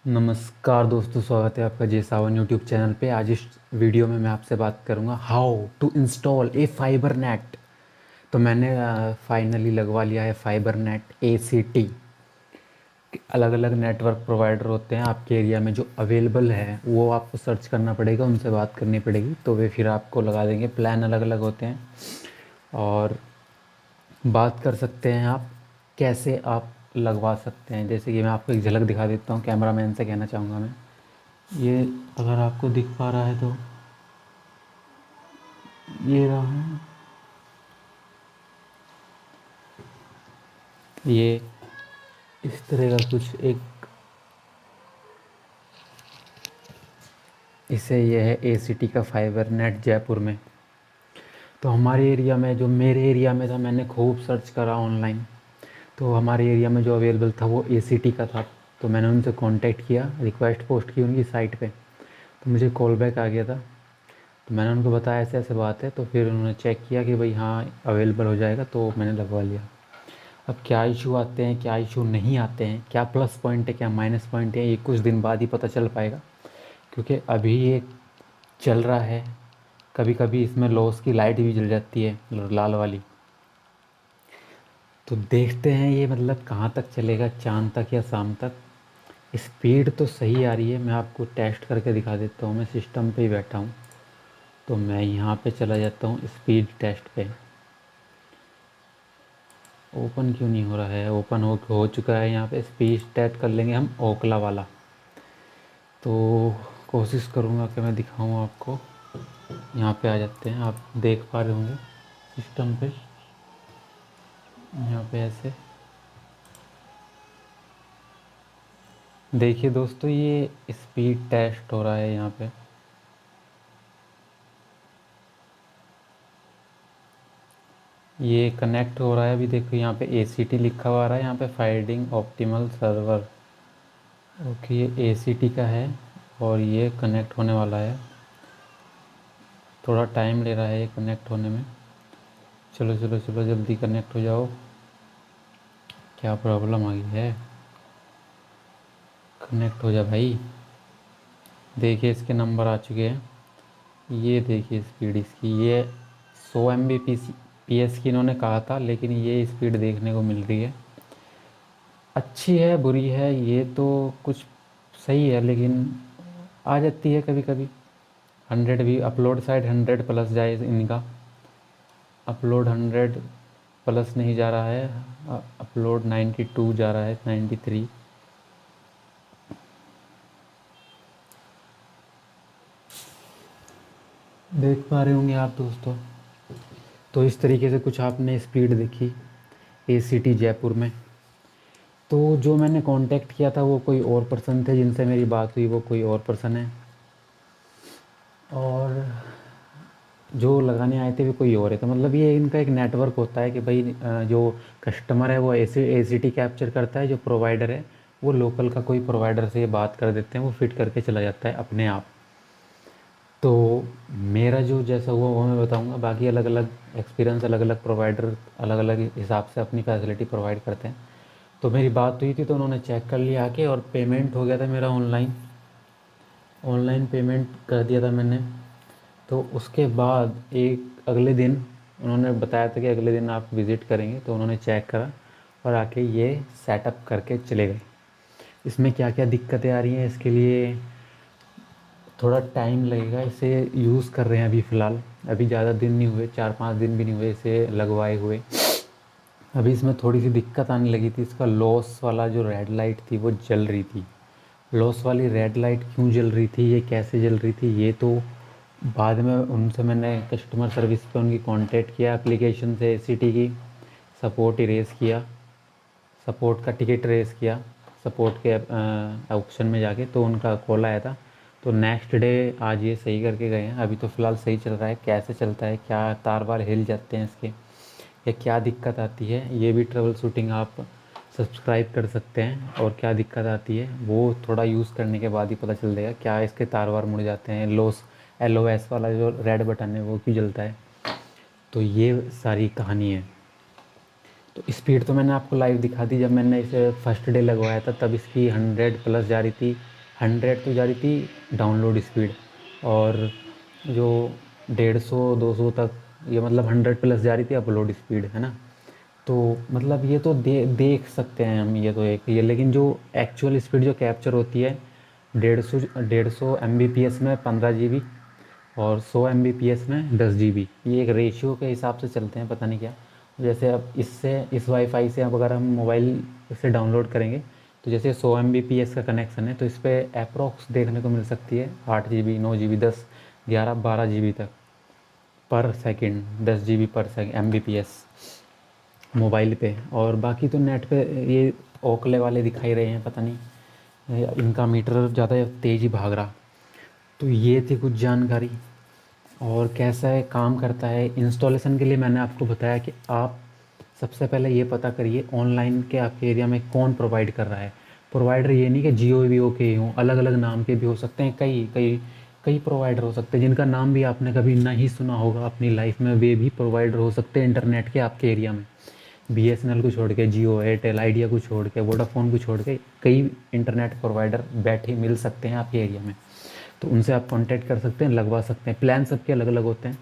नमस्कार दोस्तों, स्वागत है आपका जे सावन यूट्यूब चैनल पे। आज इस वीडियो में मैं आपसे बात करूंगा how to install a fibre net. तो मैंने फाइनली लगवा लिया है फाइबर नेट ACT। अलग अलग नेटवर्क प्रोवाइडर होते हैं आपके एरिया में जो अवेलेबल है, वो आपको सर्च करना पड़ेगा, उनसे बात करनी पड़ेगी, तो वे फिर आपको लगा देंगे। प्लान अलग अलग होते हैं और बात कर सकते हैं आप कैसे आप लगवा सकते हैं। जैसे कि मैं आपको एक झलक दिखा देता हूँ, कैमरामैन से कहना चाहूँगा मैं। ये अगर आपको दिख पा रहा है तो ये रहा है, ये इस तरह का कुछ एक, इसे ये है ACT का फाइबर नेट जयपुर में। तो हमारे एरिया में, जो मेरे एरिया में था, मैंने खूब सर्च करा ऑनलाइन, तो हमारे एरिया में जो अवेलेबल था वो ACT का था। तो मैंने उनसे कांटेक्ट किया, रिक्वेस्ट पोस्ट की उनकी साइट पे, तो मुझे कॉल बैक आ गया था। तो मैंने उनको बताया ऐसे ऐसे बात है, तो फिर उन्होंने चेक किया कि भाई हाँ अवेलेबल हो जाएगा, तो मैंने लगवा लिया। अब क्या इशू आते हैं, क्या इशू नहीं आते हैं, क्या प्लस पॉइंट है, क्या माइनस पॉइंट है, ये कुछ दिन बाद ही पता चल पाएगा, क्योंकि अभी ये चल रहा है। कभी कभी इसमें लॉस की लाइट भी जल जाती है, लाल वाली। तो देखते हैं ये मतलब कहाँ तक चलेगा, चांद तक या शाम तक। स्पीड तो सही आ रही है, मैं आपको टेस्ट करके दिखा देता हूँ। मैं सिस्टम पे ही बैठा हूँ, तो मैं यहाँ पे चला जाता हूँ स्पीड टेस्ट पे। ओपन क्यों नहीं हो रहा है? ओपन हो चुका है। यहाँ पे स्पीड टेस्ट कर लेंगे हम, ओखला वाला। तो कोशिश करूँगा कि मैं दिखाऊँ आपको। यहाँ पे आ जाते हैं, आप देख पा रहे होंगे सिस्टम पे। यहाँ पे ऐसे देखिए दोस्तों, ये स्पीड टेस्ट हो रहा है यहाँ पे। ये कनेक्ट हो रहा है अभी। देखो यहाँ पे ACT लिखा हुआ आ रहा है, यहाँ पे फाइंडिंग ऑप्टिमल सर्वर। ओके, ये ACT का है और ये कनेक्ट होने वाला है। थोड़ा टाइम ले रहा है ये कनेक्ट होने में। चलो चलो चलो, जल्दी कनेक्ट हो जाओ। क्या प्रॉब्लम आ गई है? कनेक्ट हो जा भाई। देखिए इसके नंबर आ चुके हैं। ये देखिए स्पीड इसकी, ये 100 Mbps की इन्होंने कहा था, लेकिन ये स्पीड देखने को मिल रही है। अच्छी है बुरी है ये तो कुछ सही है, लेकिन आ जाती है कभी कभी 100 भी। अपलोड साइड 100 प्लस जाए इनका, अपलोड 100 प्लस नहीं जा रहा है, अपलोड 92 जा रहा है, 93। देख पा रहे होंगे आप दोस्तों। तो इस तरीके से कुछ आपने स्पीड देखी ACT जयपुर में। तो जो मैंने कांटेक्ट किया था वो कोई और पर्सन थे, जिनसे मेरी बात हुई वो कोई और पर्सन है, और जो लगाने आए थे वो कोई और है। तो मतलब ये इनका एक नेटवर्क होता है कि भाई जो कस्टमर है वो ACT कैप्चर करता है, जो प्रोवाइडर है वो लोकल का कोई प्रोवाइडर से बात कर देते हैं, वो फिट करके चला जाता है अपने आप। तो मेरा जो जैसा हुआ वो मैं बताऊंगा। बाकी अलग अलग एक्सपीरियंस, अलग अलग प्रोवाइडर अलग अलग हिसाब से अपनी फैसिलिटी प्रोवाइड करते हैं। तो मेरी बात हुई थी तो उन्होंने चेक कर लिया आके, और पेमेंट हो गया था मेरा ऑनलाइन। ऑनलाइन पेमेंट कर दिया था मैंने। तो उसके बाद एक अगले दिन उन्होंने बताया था कि अगले दिन आप विज़िट करेंगे, तो उन्होंने चेक करा और आके ये सेटअप करके चले गए। इसमें क्या क्या दिक्कतें आ रही हैं, इसके लिए थोड़ा टाइम लगेगा। इसे यूज़ कर रहे हैं अभी फ़िलहाल, अभी ज़्यादा दिन नहीं हुए, 4-5 दिन भी नहीं हुए इसे लगवाए हुए। अभी इसमें थोड़ी सी दिक्कत आने लगी थी। इसका लॉस वाला जो रेड लाइट थी वो जल रही थी। लॉस वाली रेड लाइट क्यों जल रही थी, ये कैसे जल रही थी, ये तो बाद में उनसे मैंने कस्टमर सर्विस पे उनकी कांटेक्ट किया, एप्लीकेशन से ACT की सपोर्ट इरेज़ किया, सपोर्ट का टिकट रेज़ किया सपोर्ट के ऑप्शन में जाके, तो उनका कॉल आया था। तो नेक्स्ट डे आज ये सही करके गए हैं। अभी तो फ़िलहाल सही चल रहा है। कैसे चलता है, क्या तार वार हिल जाते हैं इसके, या क्या दिक्कत आती है, ये भी ट्रबल शूटिंग आप सब्सक्राइब कर सकते हैं। और क्या दिक्कत आती है वो थोड़ा यूज़ करने के बाद ही पता चल जाएगा। क्या इसके तार वार मुड़ जाते हैं, LOS वाला जो रेड बटन है वो क्यों जलता है। तो ये सारी कहानी है। तो स्पीड तो मैंने आपको लाइव दिखा दी। जब मैंने इसे फर्स्ट डे लगवाया था तब इसकी 100 प्लस जा रही थी, 100 तो जा रही थी डाउनलोड स्पीड, और जो 150-200 तक, ये मतलब 100 प्लस जा रही थी अपलोड स्पीड, है ना। तो मतलब ये तो देख सकते हैं हम, ये तो एक ये, लेकिन जो एक्चुअल स्पीड जो कैप्चर होती है 150 Mbps में 15 GB, और 100 Mbps में 10 GB, ये एक रेशियो के हिसाब से चलते हैं, पता नहीं क्या। जैसे अब इस वाईफाई से अब अगर हम मोबाइल से डाउनलोड करेंगे, तो जैसे 100 Mbps का कनेक्शन है, तो इस पर अप्रोक्स देखने को मिल सकती है 8 GB, 9 GB, 10, 11, 12 GB तक पर सेकंड, 10 GB पर सेकंड Mbps मोबाइल पे। और बाकी तो नेट पे ये ओकले वाले दिखाई रहे हैं, पता नहीं इनका मीटर ज़्यादा तेज़ ही भाग रहा। तो ये थी कुछ जानकारी। और कैसा है काम करता है इंस्टॉलेशन के लिए, मैंने आपको बताया कि आप सबसे पहले ये पता करिए ऑनलाइन के आपके एरिया में कौन प्रोवाइड कर रहा है। प्रोवाइडर ये नहीं कि जियो वीओ के ही हों, अलग अलग नाम के भी हो सकते हैं, कई कई कई प्रोवाइडर हो सकते हैं जिनका नाम भी आपने कभी नहीं सुना होगा अपनी लाइफ में, वे भी प्रोवाइडर हो सकते हैं इंटरनेट के आपके एरिया में। BSNL को छोड़ के, जियो, एयरटेल, आइडिया को छोड़ के, वोडाफोन को छोड़ के कई इंटरनेट प्रोवाइडर बैठे मिल सकते हैं आपके एरिया में। तो उनसे आप कांटेक्ट कर सकते हैं, लगवा सकते हैं। प्लान सबके अलग अलग होते हैं।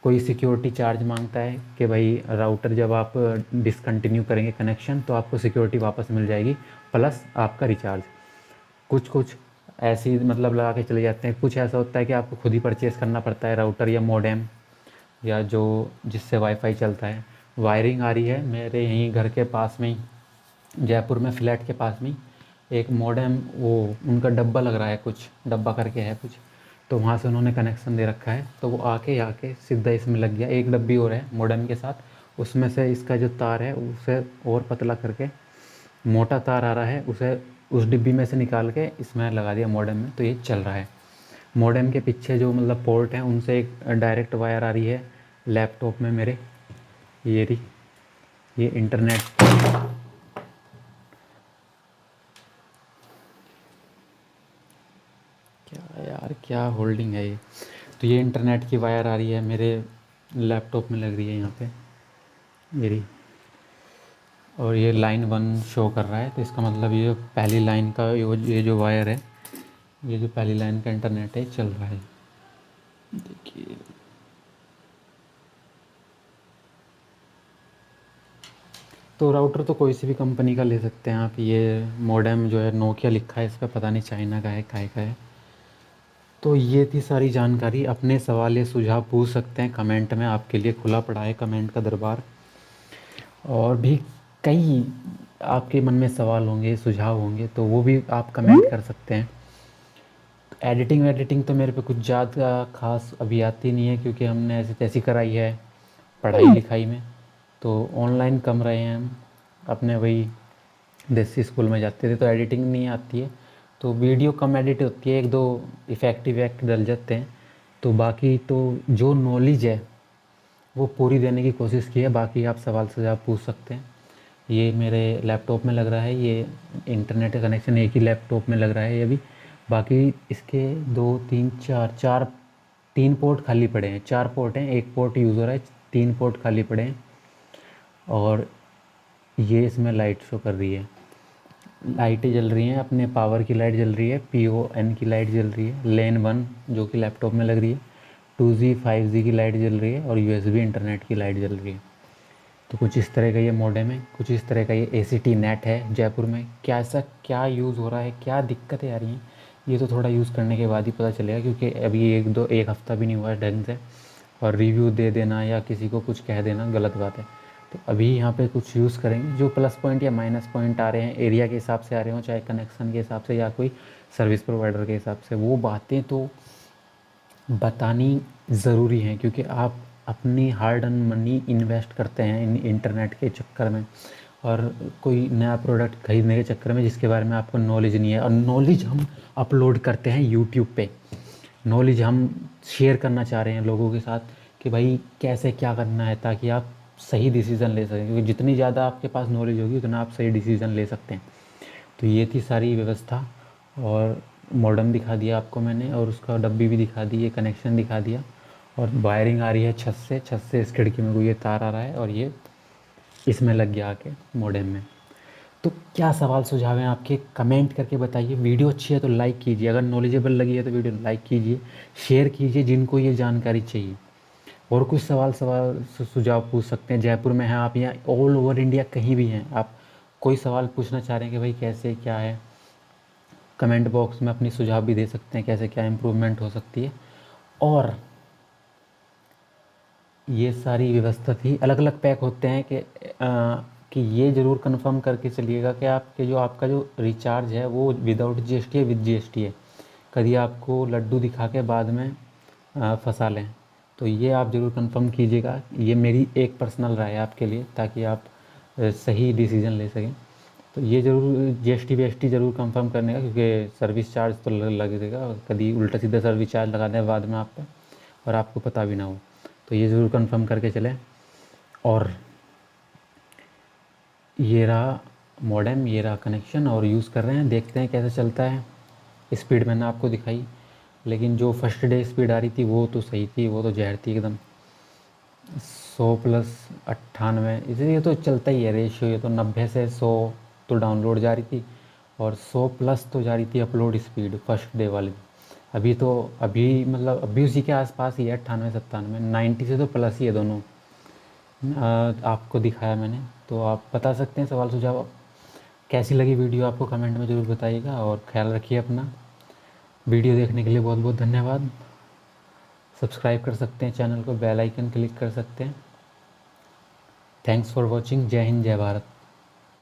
कोई सिक्योरिटी चार्ज मांगता है कि भाई राउटर जब आप डिसकंटिन्यू करेंगे कनेक्शन, तो आपको सिक्योरिटी वापस मिल जाएगी प्लस आपका रिचार्ज। कुछ कुछ ऐसे ही मतलब लगा के चले जाते हैं। कुछ ऐसा होता है कि आपको खुद ही परचेज़ करना पड़ता है राउटर या मॉडेम, या जो जिससे वाईफाई चलता है। वायरिंग आ रही है मेरे यहीं घर के पास में ही, जयपुर में फ्लैट के पास में ही एक मॉडेम, वो उनका डब्बा लग रहा है, कुछ डब्बा करके है कुछ, तो वहाँ से उन्होंने कनेक्शन दे रखा है, तो वो आके सीधा इसमें लग गया। एक डब्बी और है मॉडेम के साथ, उसमें से इसका जो तार है उसे और पतला करके, मोटा तार आ रहा है, उसे उस डिब्बी में से निकाल के इसमें लगा दिया मॉडेम में, तो ये चल रहा है। मॉडेम के पीछे जो मतलब पोर्ट है उनसे एक डायरेक्ट वायर आ रही है लैपटॉप में मेरे, ये रही, ये इंटरनेट। क्या यार, क्या होल्डिंग है ये। तो ये इंटरनेट की वायर आ रही है मेरे लैपटॉप में, लग रही है यहाँ पे, ये रही। और ये लाइन 1 शो कर रहा है, तो इसका मतलब ये जो पहली लाइन का ये जो वायर है, ये जो पहली लाइन का इंटरनेट है चल रहा है, देखिए। तो राउटर तो कोई सी भी कंपनी का ले सकते हैं आप। ये मॉडेम जो है नोकिया लिखा है इस पर, पता नहीं चाइना का है काहे का है। तो ये थी सारी जानकारी। अपने सवाल या सुझाव पूछ सकते हैं कमेंट में, आपके लिए खुला पड़ा है कमेंट का दरबार। और भी कई आपके मन में सवाल होंगे, सुझाव होंगे, तो वो भी आप कमेंट कर सकते हैं। एडिटिंग वेडिटिंग तो मेरे पे कुछ ज़्यादा खास अभी आती नहीं है, क्योंकि हमने ऐसी तैसी कराई है पढ़ाई लिखाई में, तो ऑनलाइन कम रहे हैं हम। अपने वही देसी स्कूल में जाते थे, तो एडिटिंग नहीं आती है, तो वीडियो कम एडिट होती है, एक दो इफ़ेक्ट डल जाते हैं। तो बाकी तो जो नॉलेज है वो पूरी देने की कोशिश की है। बाकी आप सवाल सुझाव पूछ सकते हैं। ये मेरे लैपटॉप में लग रहा है, ये इंटरनेट का कनेक्शन एक ही लैपटॉप में लग रहा है ये भी। बाकी इसके 2 3 4 4 3 पोर्ट खाली पड़े हैं, 4 पोर्ट हैं, एक पोर्ट यूज़ हो रहा है, 3 पोर्ट खाली पड़े हैं। और ये इसमें लाइट शो कर रही है, लाइटें जल रही हैं, अपने पावर की लाइट जल रही है, PON की लाइट जल रही है, लेन 1 जो कि लैपटॉप में लग रही है, 2G 5G की लाइट जल रही है, और USB इंटरनेट की लाइट जल रही है। तो कुछ इस तरह का ये मॉडेम है, कुछ इस तरह का ये ACT नेट है जयपुर में। क्या ऐसा क्या यूज़ हो रहा है, क्या दिक्कतें आ रही हैं, ये तो थोड़ा यूज़ करने के बाद ही पता चलेगा, क्योंकि अभी एक हफ़्ता भी नहीं हुआ है ढंग से। और रिव्यू दे देना या किसी को कुछ कह देना गलत बात है। तो अभी यहाँ पे कुछ यूज़ करेंगे, जो प्लस पॉइंट या माइनस पॉइंट आ रहे हैं एरिया के हिसाब से आ रहे हो, चाहे कनेक्शन के हिसाब से या कोई सर्विस प्रोवाइडर के हिसाब से, वो बातें तो बतानी ज़रूरी है, क्योंकि आप अपनी हार्ड अर्न मनी इन्वेस्ट करते हैं इन इंटरनेट के चक्कर में, और कोई नया प्रोडक्ट खरीदने के चक्कर में जिसके बारे में आपको नॉलेज नहीं है। और नॉलेज हम अपलोड करते हैं यूट्यूब पे, नॉलेज हम शेयर करना चाह रहे हैं लोगों के साथ कि भाई कैसे क्या करना है, ताकि आप सही डिसीज़न ले सकें, क्योंकि जितनी ज़्यादा आपके पास नॉलेज होगी उतना आप सही डिसीज़न ले सकते हैं। तो ये थी सारी व्यवस्था। और मॉडेम दिखा दिया आपको मैंने, और उसका डब्बी भी दिखा दी, ये कनेक्शन दिखा दिया। और वायरिंग आ रही है छत से इस खिड़की में को ये तार आ रहा है, और ये इसमें लग गया आके मॉडेम में। तो क्या सवाल सुझाव हैं आपके, कमेंट करके बताइए। वीडियो अच्छी है तो लाइक कीजिए, अगर नॉलेजेबल लगी है तो वीडियो लाइक कीजिए, शेयर कीजिए जिनको ये जानकारी चाहिए। और कुछ सुझाव पूछ सकते हैं। जयपुर में हैं आप, या ऑल ओवर इंडिया कहीं भी हैं आप, कोई सवाल पूछना चाह रहे हैं कि भाई कैसे क्या है, कमेंट बॉक्स में अपनी सुझाव भी दे सकते हैं कैसे क्या इम्प्रूवमेंट हो सकती है। और ये सारी व्यवस्था थी, अलग अलग पैक होते हैं कि ये ज़रूर कंफर्म करके चलिएगा कि आपके जो आपका जो रिचार्ज है वो विदाउट जीएसटी है, विद जीएसटी है। कभी आपको लड्डू दिखा के बाद में फंसा लें, तो ये आप ज़रूर कंफर्म कीजिएगा। ये मेरी एक पर्सनल राय है आपके लिए, ताकि आप सही डिसीज़न ले सकें। तो ये ज़रूर जीएसटी वीएसटी ज़रूर कंफर्म करने का, क्योंकि सर्विस चार्ज तो लगेगा, कभी उल्टा सीधा सर्विस चार्ज लगा दें बाद में आप पे और आपको पता भी ना हो। तो ये ज़रूर कंफर्म करके चलें। और ये रहा मॉडेम, ये रहा कनेक्शन, और यूज़ कर रहे हैं, देखते हैं कैसे चलता है। स्पीड मैंने आपको दिखाई, लेकिन जो फर्स्ट डे स्पीड आ रही थी वो तो सही थी, वो तो जहर थी एकदम। 100+98, इसे ये तो चलता ही है रेशियो, ये तो 90 से 100 तो डाउनलोड जा रही थी, और 100+ तो जा रही थी अपलोड स्पीड फर्स्ट डे वाली। अभी मतलब अभी उसी के आसपास ही है, 98-97, 90 से तो प्लस ही है दोनों। आपको दिखाया मैंने, तो आप बता सकते हैं सवाल सुझाव। कैसी लगी वीडियो आपको कमेंट में ज़रूर बताइएगा, और ख्याल रखिए अपना। वीडियो देखने के लिए बहुत बहुत धन्यवाद। सब्सक्राइब कर सकते हैं चैनल को, बेल आइकन क्लिक कर सकते हैं। Thanks for watching. जय हिंद, जय भारत।